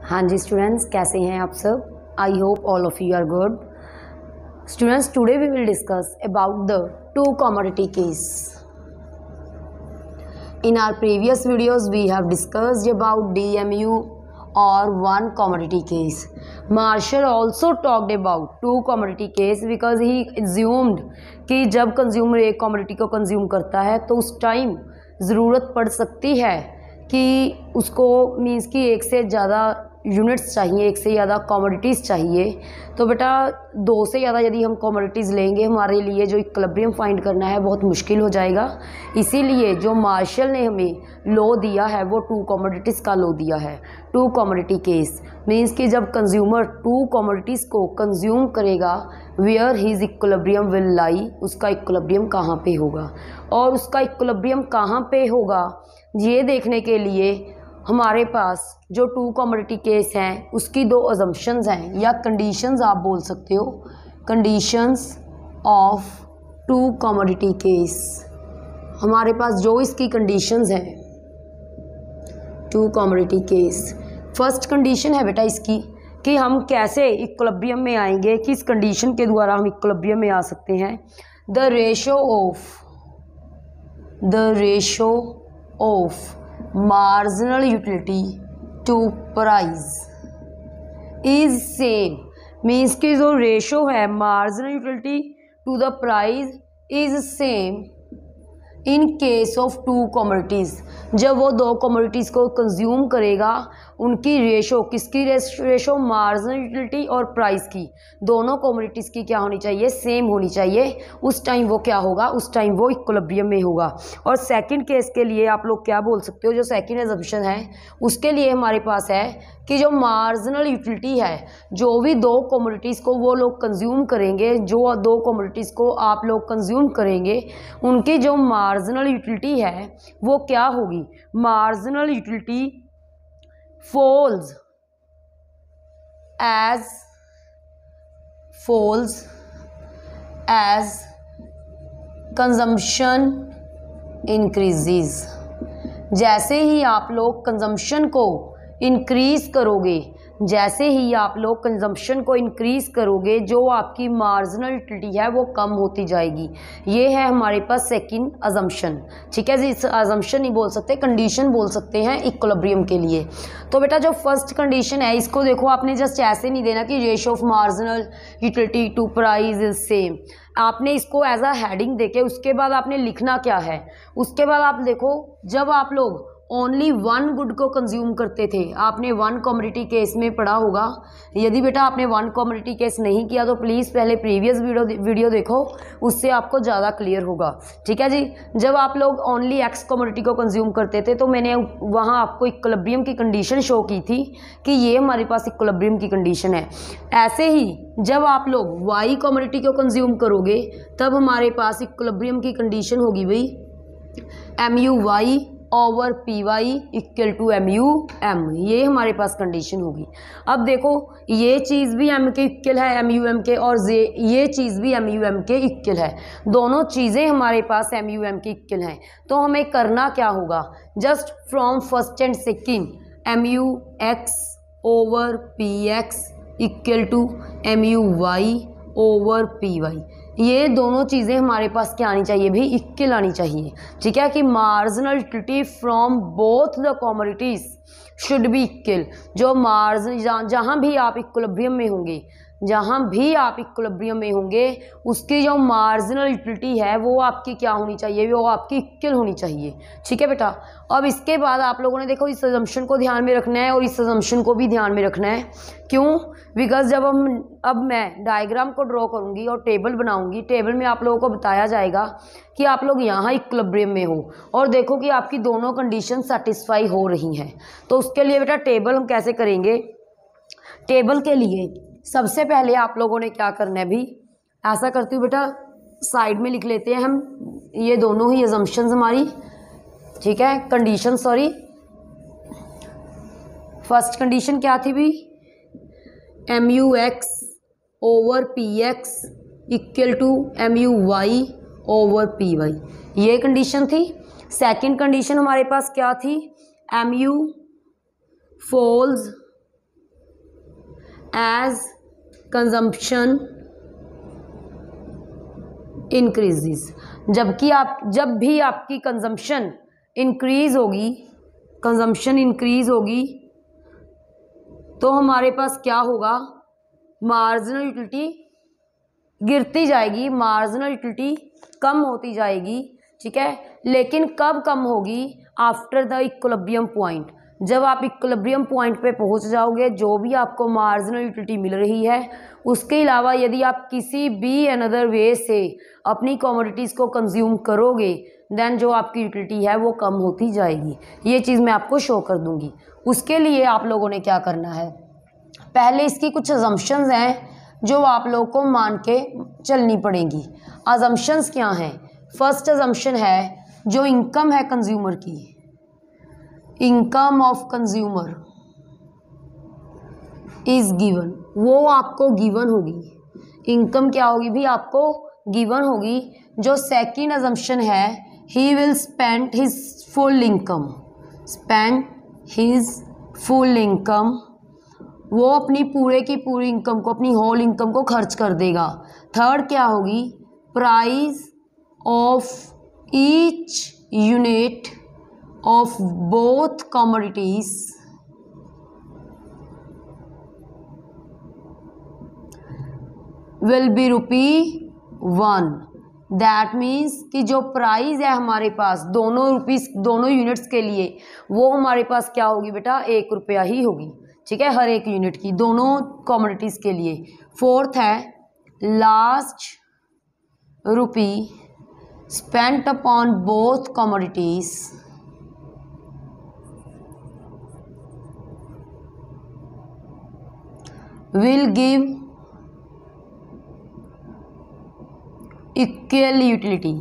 हाँ जी स्टूडेंट्स, कैसे हैं आप सब? I hope all of you are good. Students, today we will discuss about the two commodity case. In our previous videos we have discussed about DMU or one commodity case. Marshall also talked about two commodity case because he assumed कि जब consumer एक commodity को consume करता है तो उस time ज़रूरत पड़ सकती है कि उसको मीन्स कि एक से ज़्यादा यूनिट्स चाहिए, एक से ज़्यादा कमोडिटीज़ चाहिए. तो बेटा दो से ज़्यादा यदि हम कमोडिटीज़ लेंगे हमारे लिए जो इक्विलिब्रियम फाइंड करना है बहुत मुश्किल हो जाएगा. इसीलिए जो मार्शल ने हमें लॉ दिया है वो टू कमोडिटीज़ का लॉ दिया है. टू कमोडिटी केस मीन्स कि जब कंज्यूमर टू कमोडिटीज़ को कंज्यूम करेगा where his equilibrium will lie, उसका इक्विलिब्रियम कहाँ पे होगा. और उसका इक्विलिब्रियम कहाँ पे होगा ये देखने के लिए हमारे पास जो टू कमोडिटी केस हैं उसकी दो अजम्पशंस हैं या कंडीशंस आप बोल सकते हो. Conditions of two commodity case, हमारे पास जो इसकी कंडीशंस हैं two commodity case. First condition है बेटा इसकी कि हम कैसे इक्विलिब्रियम में आएंगे, किस कंडीशन के द्वारा हम इक्विलिब्रियम में आ सकते हैं. The ratio of marginal utility to price is same. Means कि जो रेशो है marginal utility to the price is same in case of two commodities. जब वो दो commodities को कंज्यूम करेगा उनकी रेशो, किसकी रेशो, मार्जिनल यूटिलिटी और प्राइस की, दोनों कमोडिटीज़ की क्या होनी चाहिए, सेम होनी चाहिए. उस टाइम वो क्या होगा, उस टाइम वो इक्विलिब्रियम में होगा. और सेकंड केस के लिए आप लोग क्या बोल सकते हो, जो सेकंड अजम्पशन है उसके लिए हमारे पास है कि जो मार्जिनल यूटिलिटी है, जो भी दो कमोडिटीज़ को वो लोग कंज्यूम करेंगे, जो दो कमोडिटीज़ को आप लोग कंज्यूम करेंगे उनकी जो मार्जिनल यूटिलिटी है वो क्या होगी. Marginal utility falls as consumption increases. जैसे ही आप लोग कंजम्पशन को इंक्रीज करोगे, जैसे ही आप लोग कंजम्पशन को इंक्रीज करोगे जो आपकी मार्जिनल यूटिलिटी है वो कम होती जाएगी. ये है हमारे पास सेकंड अजम्पशन. ठीक है जी, इस अजम्पशन नहीं बोल सकते, कंडीशन बोल सकते हैं इक्विलिब्रियम के लिए. तो बेटा जो फर्स्ट कंडीशन है इसको देखो, आपने जस्ट ऐसे नहीं देना कि ratio of marginal utility to price is same. आपने इसको एज अ हेडिंग देके उसके बाद आपने लिखना क्या है. उसके बाद आप देखो जब आप लोग ओनली वन गुड को कंज्यूम करते थे, आपने वन कमोडिटी केस में पढ़ा होगा. यदि बेटा आपने वन कमोडिटी केस नहीं किया तो प्लीज़ पहले प्रीवियस वीडियो देखो, उससे आपको ज़्यादा क्लियर होगा. ठीक है जी. जब आप लोग ओनली एक्स कमोडिटी को कंज्यूम करते थे तो मैंने वहाँ आपको इक्विलिब्रियम की कंडीशन शो की थी कि ये हमारे पास इक्विलिब्रियम की कंडीशन है. ऐसे ही जब आप लोग वाई कमोडिटी को कंज्यूम करोगे तब हमारे पास इक्विलिब्रियम की कंडीशन होगी भाई MU/Y over PY equal to MU/M. ये हमारे पास कंडीशन होगी. अब देखो ये चीज़ भी M के इक्वल है MU/M के, और ये चीज़ भी MU/M के इक्वल है. दोनों चीज़ें हमारे पास MU/M के इक्वल हैं. तो हमें करना क्या होगा, just from first and second MUX over PX equal to MUY over PY. ये दोनों चीज़ें हमारे पास क्या आनी चाहिए भाई, इक्वल आनी चाहिए. ठीक है कि marginal utility from both the commodities should be equal. जो मार्जिन जहाँ भी आप इक्विलिब्रियम में होंगे, जहाँ भी आप इक्विलिब्रियम में होंगे उसकी जो मार्जिनल यूटिलिटी है वो आपकी क्या होनी चाहिए, वो आपकी इक्वल होनी चाहिए. ठीक है बेटा. अब इसके बाद आप लोगों ने देखो इस अजम्पशन को ध्यान में रखना है और इस अजम्पशन को भी ध्यान में रखना है. क्यों? बिकॉज जब अब मैं डायग्राम को ड्रॉ करूँगी और टेबल बनाऊँगी, टेबल में आप लोगों को बताया जाएगा कि आप लोग यहाँ इक्विलिब्रियम में हो और देखो कि आपकी दोनों कंडीशन सेटिस्फाई हो रही हैं. तो उसके लिए बेटा टेबल हम कैसे करेंगे. टेबल के लिए सबसे पहले आप लोगों ने क्या करना है भी, ऐसा करती हूँ बेटा साइड में लिख लेते हैं हम ये दोनों ही अजम्पशंस हमारी. ठीक है, कंडीशन सॉरी. फर्स्ट कंडीशन क्या थी भी, MUX over PX equal to MUY over PY. ये कंडीशन थी. सेकंड कंडीशन हमारे पास क्या थी, MU falls as consumption increases. जब भी आपकी कंजम्पशन इंक्रीज होगी, कंजम्पशन इंक्रीज होगी, तो हमारे पास क्या होगा, मार्जिनल यूटिलिटी गिरती जाएगी, मार्जिनल यूटिलिटी कम होती जाएगी, ठीक है। लेकिन कब कम होगी, आफ्टर द इक्विलिब्रियम पॉइंट। जब आप इक्विलिब्रियम पॉइंट पे पहुंच जाओगे, जो भी आपको मार्जिनल यूटिलिटी मिल रही है, उसके अलावा यदि आप किसी भी अनदर वे से अपनी कमोडिटीज़ को कंज्यूम करोगे, देन जो आपकी यूटिलिटी है वो कम होती जाएगी। ये चीज़ मैं आपको शो कर दूंगी। उसके लिए आप लोगों ने क्या करना है, पहले इसकी कुछ अजम्पशंस हैं जो आप लोगों को मान के चलनी पड़ेंगी। अजम्पशंस क्या हैं? फर्स्ट अजम्पशन है जो इनकम है कंज्यूमर की, income of consumer is given, वो आपको गिवन होगी। इनकम क्या होगी भी, आपको गिवन होगी। जो सेकंड अजम्पशन है, he will spend his full income, spend his full income, वो अपनी पूरे की पूरी इनकम को, अपनी होल इनकम को खर्च कर देगा। थर्ड क्या होगी, price of each unit of both commodities will be ₹1। That means कि जो प्राइस है हमारे पास दोनों यूनिट्स के लिए, वो हमारे पास क्या होगी बेटा, ₹1 ही होगी, ठीक है, हर एक यूनिट की, दोनों कमोडिटीज़ के लिए। फोर्थ है, last rupee spent upon both commodities will give equal utility,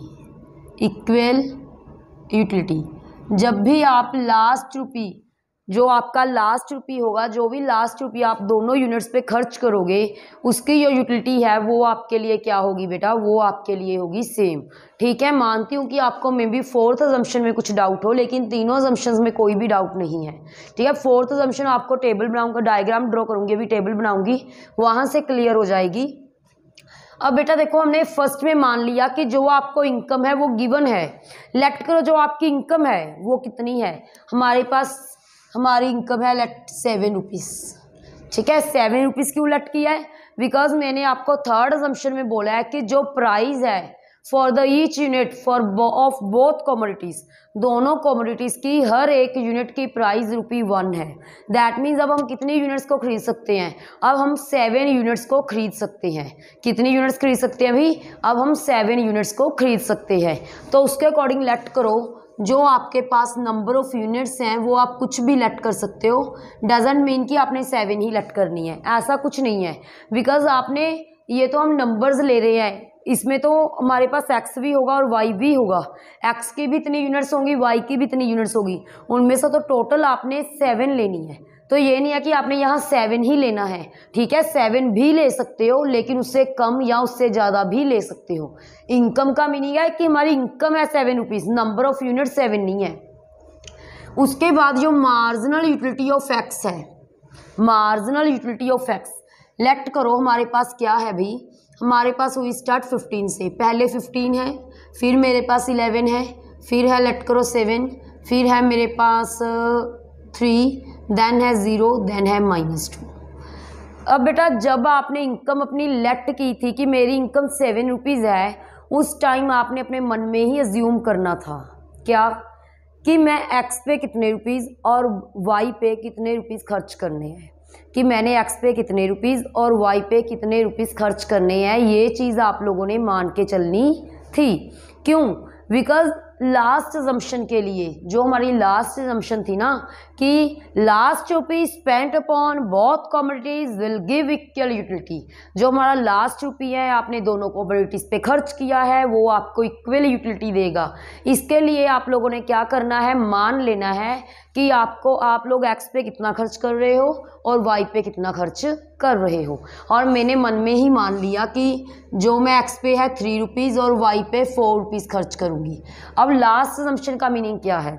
equal utility. जब भी आप लास्ट रुपी, जो आपका लास्ट रुपी होगा, जो भी लास्ट रुपी आप दोनों यूनिट्स पे खर्च करोगे, उसकी जो यूटिलिटी है वो आपके लिए क्या होगी बेटा, वो आपके लिए होगी सेम, ठीक है। मानती हूँ कि आपको मे बी फोर्थ अजम्पशन में कुछ डाउट हो, लेकिन तीनों अजम्पशंस में कोई भी डाउट नहीं है, ठीक है। फोर्थ अजम्पशन आपको टेबल बनाऊंगा, डायग्राम ड्रॉ करूँगी, अभी टेबल बनाऊंगी, वहाँ से क्लियर हो जाएगी। अब बेटा देखो, हमने फर्स्ट में मान लिया कि जो आपको इनकम है वो गिवन है। लेट करो जो आपकी इनकम है वो कितनी है, हमारे पास हमारी इनकम है लेट ₹7, ठीक है। ₹7 क्यों लेट किया है, बिकॉज मैंने आपको थर्ड अजम्पशन में बोला है कि जो प्राइस है for the each unit for of both commodities, दोनों कमोडिटीज़ की हर एक यूनिट की प्राइस ₹1 है। दैट मीन्स अब हम कितनी यूनिट्स को खरीद सकते हैं, अब हम 7 यूनिट्स को खरीद सकते हैं। कितनी यूनिट्स खरीद सकते हैं अभी, अब हम 7 यूनिट्स को खरीद सकते हैं। तो उसके अकॉर्डिंग लेट करो, जो आपके पास नंबर ऑफ यूनिट्स हैं वो आप कुछ भी लेट कर सकते हो। डजंट मीन कि आपने 7 ही लेट करनी है, ऐसा कुछ नहीं है। बिकॉज आपने, ये तो हम नंबर्स ले रहे हैं, इसमें तो हमारे पास x भी होगा और y भी होगा। x की भी इतनी यूनिट्स होंगी, y की भी इतनी यूनिट्स होगी, उनमें से तो टोटल आपने 7 लेनी है। तो ये नहीं है कि आपने यहाँ 7 ही लेना है, ठीक है। 7 भी ले सकते हो, लेकिन उससे कम या उससे ज़्यादा भी ले सकते हो। इनकम का मीनिंग है कि हमारी इनकम है ₹7, नंबर ऑफ यूनिट 7 नहीं है। उसके बाद जो मार्जिनल यूटिलिटी ऑफ x है, marginal utility of x let करो, हमारे पास क्या है भाई, हमारे पास हुई स्टार्ट 15 से, पहले 15 है, फिर मेरे पास 11 है, फिर है लेट करो 7, फिर है मेरे पास 3, देन है 0, देन है -2। अब बेटा जब आपने इनकम अपनी लेट की थी कि मेरी इनकम ₹7 है, उस टाइम आपने अपने मन में ही अज्यूम करना था क्या, कि मैं x पे कितने रुपीज़ और y पे कितने रुपीज़ खर्च करने हैं, कि मैंने x पे कितने रुपीज़ और y पे कितने रुपीज़ खर्च करने हैं। ये चीज़ आप लोगों ने मान के चलनी थी। क्यों, बिकॉज लास्ट अजम्पशन के लिए, जो हमारी लास्ट अजम्पशन थी ना, कि last rupee spent upon both commodities will give equal utility, जो हमारा लास्ट रुपी है आपने दोनों कमोडिटीज पे खर्च किया है वो आपको इक्वल यूटिलिटी देगा। इसके लिए आप लोगों ने क्या करना है, मान लेना है कि आप लोग x पे कितना खर्च कर रहे हो और y पे कितना खर्च कर रहे हो। और मैंने मन में ही मान लिया कि जो मैं x पे है ₹3 और y पे ₹4 खर्च करूँगी। अब लास्ट अजम्पशन का मीनिंग क्या है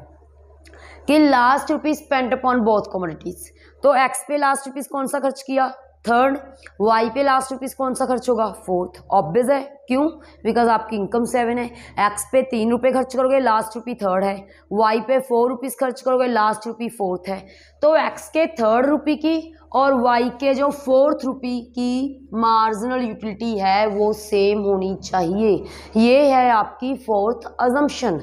कि last rupees spent upon both commodities, तो x पे लास्ट रुपीज कौन सा खर्च किया, थर्ड। वाई पे लास्ट रुपीज़ कौन सा खर्च होगा? फोर्थ। ऑब्वियस है, क्यों? बिकॉज आपकी इनकम 7 है। एक्स पे 3 रुपये खर्च करोगे, लास्ट रुपी थर्ड है। वाई पे 4 रुपीज़ खर्च करोगे, लास्ट रुपी फोर्थ है। तो एक्स के थर्ड रुपी की और वाई के जो फोर्थ रुपी की मार्जिनल यूटिलिटी है वो सेम होनी चाहिए। ये है आपकी फोर्थ अजम्पशन।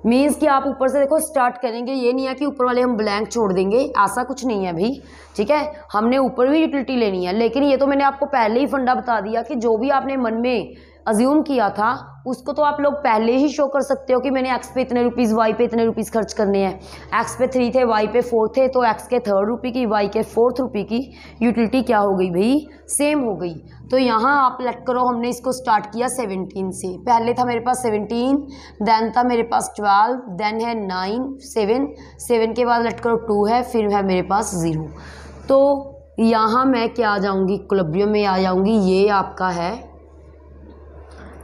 मीन्स कि आप ऊपर से देखो स्टार्ट करेंगे, ये नहीं है कि ऊपर वाले हम ब्लैंक छोड़ देंगे, ऐसा कुछ नहीं है भाई, ठीक है। हमने ऊपर भी यूटिलिटी लेनी है, लेकिन ये तो मैंने आपको पहले ही फंडा बता दिया कि जो भी आपने मन में अज्यूम किया था उसको तो आप लोग पहले ही शो कर सकते हो कि मैंने एक्स पे इतने रुपीज़, वाई पे इतने रुपीज़ खर्च करने हैं। एक्स पे 3 थे, वाई पे 4 थे, तो एक्स के थर्ड रुपी की, वाई के फोर्थ रुपी की यूटिलिटी क्या हो गई भाई? सेम हो गई। तो यहाँ आप लेट करो, हमने इसको स्टार्ट किया 17 से। पहले था मेरे पास 17, देन था मेरे पास 12, देन है 9, 7 के बाद लेट करो 2 है, फिर है मेरे पास 0। तो यहाँ मैं क्या आ जाऊँगी? इक्विलिब्रियम में आ जाऊँगी। ये आपका है,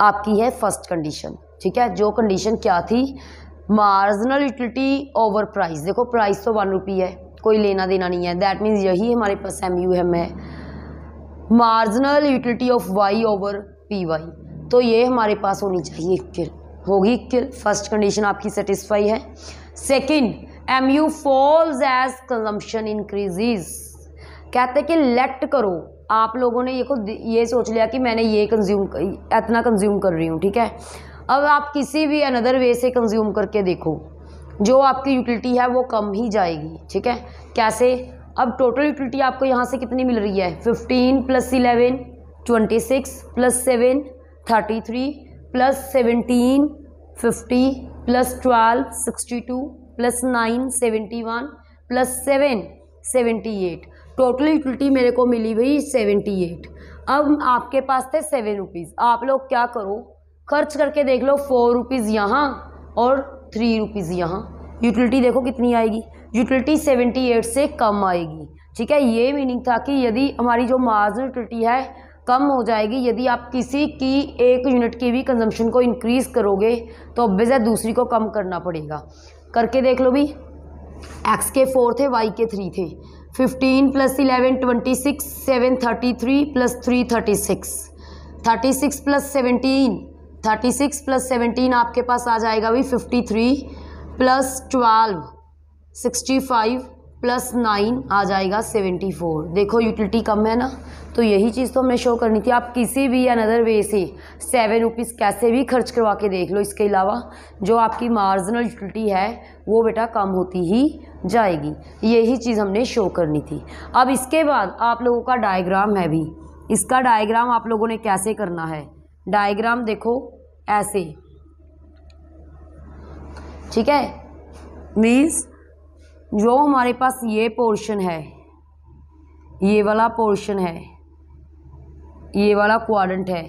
आपकी है फर्स्ट कंडीशन, ठीक है। जो कंडीशन क्या थी? Marginal utility over price. देखो प्राइस तो 1 रुपी है, कोई लेना देना नहीं है, दैट मीन्स यही हमारे पास MUM है, marginal utility of Y over PY। तो ये हमारे पास होनी चाहिए इक्वल, होगी इक्वल। फर्स्ट कंडीशन आपकी सेटिस्फाई है। Second, MU falls as consumption increases. कहते कि लेट करो, आप लोगों ने ये सोच लिया कि मैंने ये इतना कंज्यूम कर रही हूँ, ठीक है। अब आप किसी भी अनदर वे से कंज्यूम करके देखो, जो आपकी यूटिलिटी है वो कम ही जाएगी, ठीक है। कैसे? अब टोटल यूटिलिटी आपको यहाँ से कितनी मिल रही है? 15 + 11 26 + 7 33 + 17 50 + 12 62 + 9 71 + 7 78। टोटल यूटिलिटी मेरे को मिली भाई 78। अब आपके पास थे 7 रुपीज़। आप लोग क्या करो, खर्च करके देख लो, 4 रुपीज़ यहाँ और 3 रुपीज़ यहाँ। यूटिलिटी देखो कितनी आएगी? यूटिलिटी 78 से कम आएगी, ठीक है। ये मीनिंग था कि यदि हमारी जो मार्जिनल यूटिलिटी है कम हो जाएगी, यदि आप किसी की 1 यूनिट की भी कंजम्पशन को इंक्रीज़ करोगे तो ऑब्वियस है दूसरी को कम करना पड़ेगा। करके देख लो भी, एक्स के 4 थे, वाई के 3 थे। 15 + 11 26, 7 33 + 3 36, 36 + 17, 36 + 17 आपके पास आ जाएगा भी 53 + 12 65 + 9 आ जाएगा 74। देखो यूटिलिटी कम है ना, तो यही चीज़ तो हमें शो करनी थी। आप किसी भी अनदर वे से 7 रुपीज़ कैसे भी खर्च करवा के देख लो, इसके अलावा जो आपकी मार्जिनल यूटिलिटी है वो बेटा कम होती ही जाएगी। यही चीज़ हमने शो करनी थी। अब इसके बाद आप लोगों का डायग्राम है भी, इसका डायग्राम आप लोगों ने कैसे करना है? डायग्राम देखो ऐसे, ठीक है। मीन्स जो हमारे पास ये पोर्शन है, ये वाला पोर्शन है, ये वाला क्वाड्रेंट है,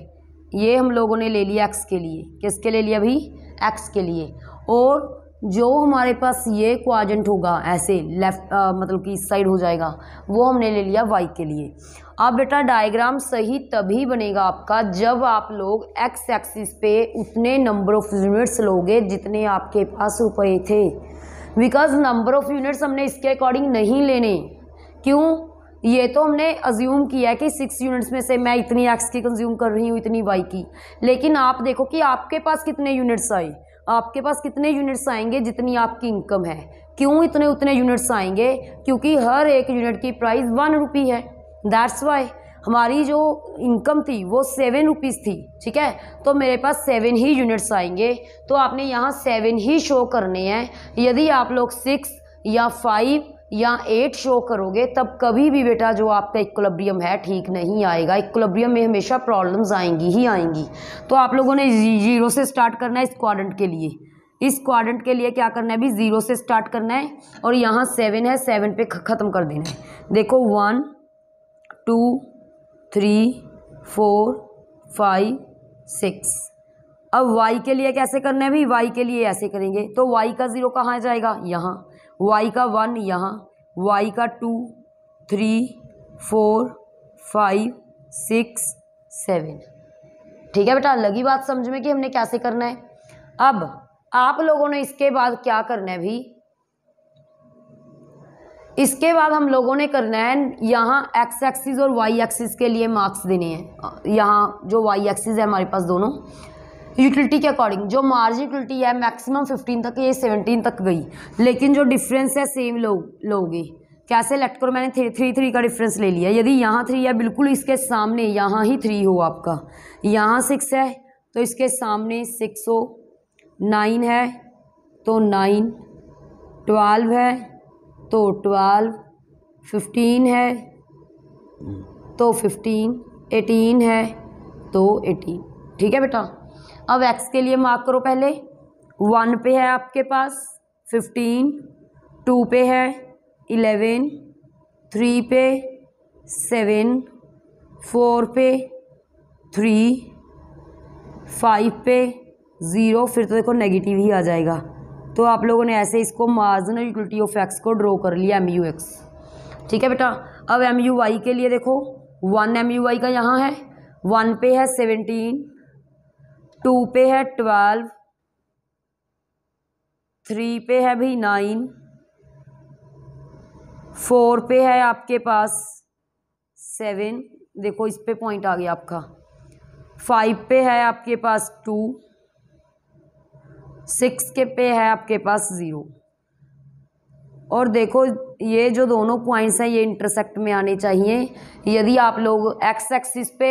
ये हम लोगों ने ले लिया एक्स के लिए। किसके ले लिया भाई? एक्स के लिए। और जो हमारे पास ये क्वाड्रेंट होगा ऐसे लेफ्ट मतलब कि इस साइड हो जाएगा, वो हमने ले लिया वाई के लिए। अब बेटा डायग्राम सही तभी बनेगा आपका जब आप लोग एक्स एक्सिस पे उतने नंबर ऑफ यूनिट्स लोगे जितने आपके पास रुपए थे। बिकॉज नंबर ऑफ यूनिट्स हमने इसके अकॉर्डिंग नहीं लेने। क्यों? ये तो हमने अज्यूम किया है कि 6 यूनिट्स में से मैं इतनी एक्स की कंज्यूम कर रही हूँ, इतनी वाई की। लेकिन आप देखो कि आपके पास कितने यूनिट्स आए, आपके पास कितने यूनिट्स आएंगे जितनी आपकी इनकम है। क्यों इतने उतने यूनिट्स आएंगे? क्योंकि हर एक यूनिट की प्राइस 1 रुपी है। दैट्स वाई हमारी जो इनकम थी वो 7 रुपीज़ थी, ठीक है। तो मेरे पास 7 ही यूनिट्स आएंगे, तो आपने यहाँ 7 ही शो करने हैं। यदि आप लोग 6 या 5 या 8 शो करोगे तब कभी भी बेटा जो आपका इक्विलिब्रियम है ठीक नहीं आएगा। इक्विलिब्रियम में हमेशा प्रॉब्लम्स आएंगी ही आएंगी। तो आप लोगों ने 0 से स्टार्ट करना है इस क्वाड्रेंट के लिए। इस क्वाड्रेंट के लिए क्या करना है भी? 0 से स्टार्ट करना है और यहाँ 7 है, 7 पे ख़त्म कर देना है। देखो 1 2 3 4 5 6। अब y के लिए कैसे करना है भी? y के लिए ऐसे करेंगे तो y का 0 कहाँ जाएगा? यहाँ। y का 1 यहाँ, y का 2 3 4 5 6 7। ठीक है बेटा, लगी बात समझ में कि हमने कैसे करना है। अब आप लोगों ने इसके बाद क्या करना है भी? इसके बाद हम लोगों ने करना है यहाँ एक्स एक्सिस और वाई एक्सिस के लिए मार्क्स देने हैं। यहाँ जो वाई एक्सिस है हमारे पास दोनों यूटिलिटी के अकॉर्डिंग, जो मार्जिन यूटिलिटी है मैक्सिमम 15 तक, ये 17 तक गई, लेकिन जो डिफरेंस है सेम लोगे। कैसे लेट करो, मैंने 3 का डिफरेंस ले लिया। यदि यहाँ 3 है बिल्कुल इसके सामने यहाँ ही 3 हो आपका, यहाँ 6 है तो इसके सामने 6 हो, 9 है तो 9, 12 है तो 12, 15 है तो 15, 18 है तो 18। ठीक है बेटा। अब x के लिए मार्क करो पहले। 1 पे है आपके पास 15, 2 पे है 11, 3 पे 7, 4 पे 3, 5 पे 0, फिर तो देखो नेगेटिव ही आ जाएगा। तो आप लोगों ने ऐसे इसको मार्जिनल यूटिलिटी ऑफ x को ड्रॉ कर लिया MUX। ठीक है बेटा। अब MUY के लिए देखो 1 MUY का यहाँ है, 1 पे है 17, 2 पे है 12, 3 पे है भी 9, 4 पे है आपके पास 7, देखो इस पे पॉइंट आ गया आपका, 5 पे है आपके पास 2, 6 के पे है आपके पास 0। और देखो ये जो दोनों पॉइंट्स हैं ये इंटरसेक्ट में आने चाहिए। यदि आप लोग एक्स एक्सिस पे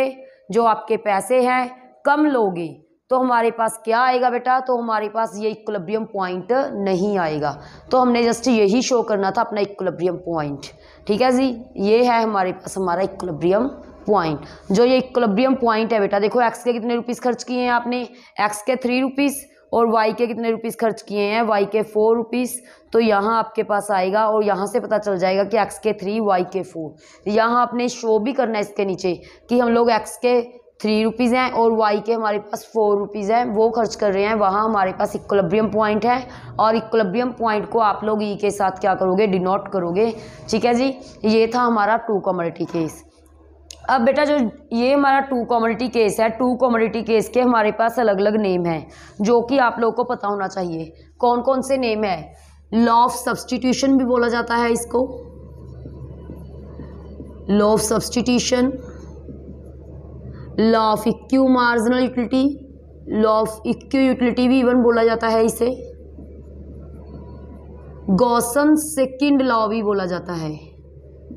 जो आपके पैसे हैं कम लोगे तो हमारे पास क्या आएगा बेटा, तो हमारे पास ये इक्विलिब्रियम पॉइंट नहीं आएगा। तो हमने जस्ट यही शो करना था अपना इक्विलिब्रियम पॉइंट। ठीक है जी, ये है हमारे पास हमारा इक्विलिब्रियम पॉइंट। जो ये इक्विलिब्रियम पॉइंट है बेटा, देखो एक्स के कितने रुपीस खर्च किए हैं आपने, एक्स के 3 रुपीस, और वाई के कितने रुपीस खर्च किए हैं, वाई के 4 रुपीस। तो यहाँ आपके पास आएगा और यहाँ से पता चल जाएगा कि एक्स के 3, वाई के 4। यहाँ आपने शो भी करना है इसके नीचे कि हम लोग एक्स के 3 रुपीज़ हैं और वाई के हमारे पास 4 रुपीज़ हैं, वो खर्च कर रहे हैं, वहाँ हमारे पास इक्विलिब्रियम पॉइंट है। और इक्विलिब्रियम पॉइंट को आप लोग ई के साथ क्या करोगे, डिनोट करोगे। ठीक है जी, ये था हमारा 2 कमोडिटी केस। अब बेटा जो ये हमारा 2 कमोडिटी केस है, 2 कमोडिटी केस के हमारे पास अलग अलग नेम हैं जो कि आप लोगों को पता होना चाहिए। कौन कौन से नेम है? लॉ ऑफ सब्स्टिट्यूशन भी बोला जाता है इसको, law of substitution, law of equi marginal utility, law of equi utility भी इवन बोला जाता है इसे, गॉसन सेकंड लॉ भी बोला जाता है।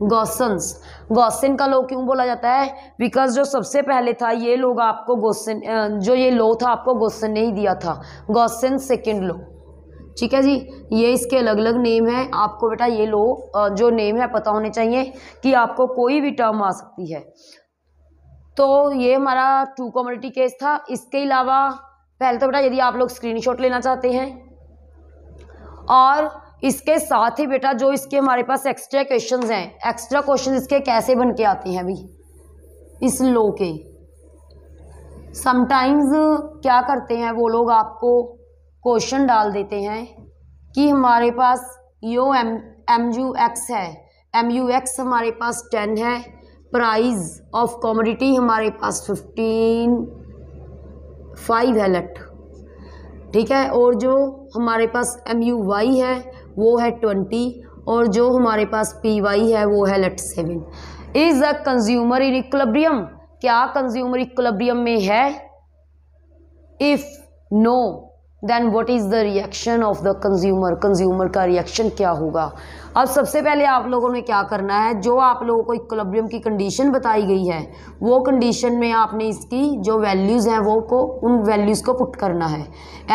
गॉसन का लॉ क्यों बोला जाता है? बिकॉज जो सबसे पहले था ये लोग आपको गॉसन, जो ये लॉ था आपको गॉसन ने ही दिया था, गॉसन सेकंड लॉ। ठीक है जी, ये इसके अलग अलग नेम है। आपको बेटा ये लॉ जो नेम है पता होने चाहिए कि आपको कोई भी टर्म आ सकती है। तो ये हमारा 2 कमोडिटी केस था। इसके अलावा पहले तो बेटा यदि आप लोग स्क्रीनशॉट लेना चाहते हैं, और इसके साथ ही बेटा जो इसके हमारे पास एक्स्ट्रा क्वेश्चंस हैं, एक्स्ट्रा क्वेश्चन इसके कैसे बन के आते हैं अभी इस लॉ के, समटाइम्स क्या करते हैं वो लोग, आपको क्वेश्चन डाल देते हैं कि हमारे पास यो MUX है, MUX हमारे पास 10 है, प्राइस ऑफ कमोडिटी हमारे पास 5 है लेट। ठीक है, और जो हमारे पास MUY है वो है 20, और जो हमारे पास PY है वो है let 7। Is a consumer in equilibrium? क्या कंज्यूमर इक्विलिब्रियम में है? If no then what is the reaction of the consumer? Consumer का रिएक्शन क्या होगा? अब सबसे पहले आप लोगों ने क्या करना है, जो आप लोगों को इक्विलिब्रियम की कंडीशन बताई गई है वो कंडीशन में आपने इसकी जो वैल्यूज़ हैं वो को उन वैल्यूज़ को पुट करना है।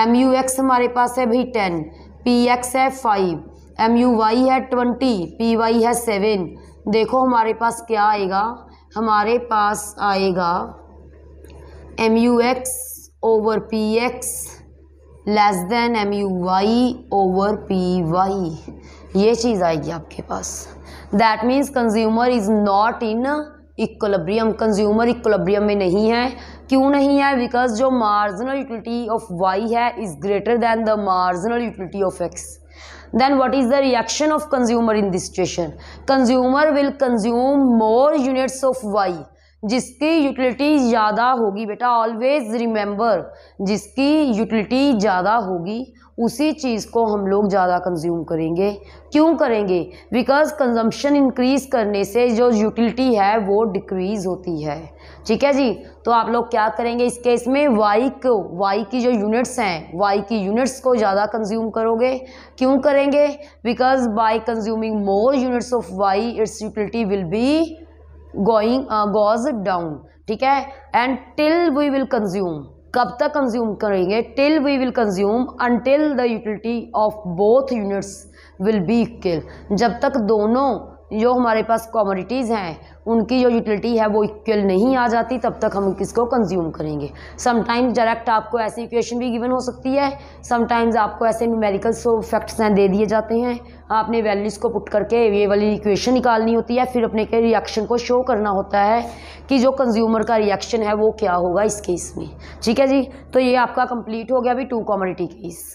MUX हमारे पास है भाई 10, PX है 5, MUY है 20, PY है 7। देखो हमारे पास क्या आएगा, हमारे पास आएगा MUX over PX less than MUY over PY, ये चीज़ आएगी आपके पास। That means consumer is not in equilibrium, consumer equilibrium में नहीं है। क्यों नहीं है? बिकॉज जो मार्जिनल यूटिलिटी ऑफ y है is greater than the marginal utility of x। Then what is the reaction of consumer in this situation? Consumer will consume more units of y, जिसकी utility ज़्यादा होगी बेटा, always remember, जिसकी utility ज़्यादा होगी उसी चीज़ को हम लोग ज़्यादा कंज्यूम करेंगे। क्यों करेंगे? बिकॉज कंजम्पशन इंक्रीज करने से जो यूटिलिटी है वो डिक्रीज होती है। ठीक है जी। तो आप लोग क्या करेंगे इस केस में, वाई की जो यूनिट्स हैं, वाई की यूनिट्स को ज़्यादा कंज्यूम करोगे। क्यों करेंगे? Because by consuming more units of Y its utility will be goes down. ठीक है। And till we will consume, कब तक कंज्यूम करेंगे? Till we will consume until the utility of both units will be equal. जब तक दोनों जो हमारे पास कमोडिटीज़ हैं उनकी जो यूटिलिटी है वो इक्वल नहीं आ जाती, तब तक हम किसको कंज्यूम करेंगे। समटाइम्स डायरेक्ट आपको ऐसी इक्वेशन भी गिवन हो सकती है, समटाइम्स आपको ऐसे न्यूमेरिकल फैक्ट्स हैं दे दिए जाते हैं, आपने वैल्यूज़ को पुट करके ये वाली इक्वेशन निकालनी होती है, फिर अपने के रिएक्शन को शो करना होता है कि जो कंज्यूमर का रिएक्शन है वो क्या होगा इस केस में। ठीक है जी। तो ये आपका कंप्लीट हो गया अभी 2 कमोडिटी केस।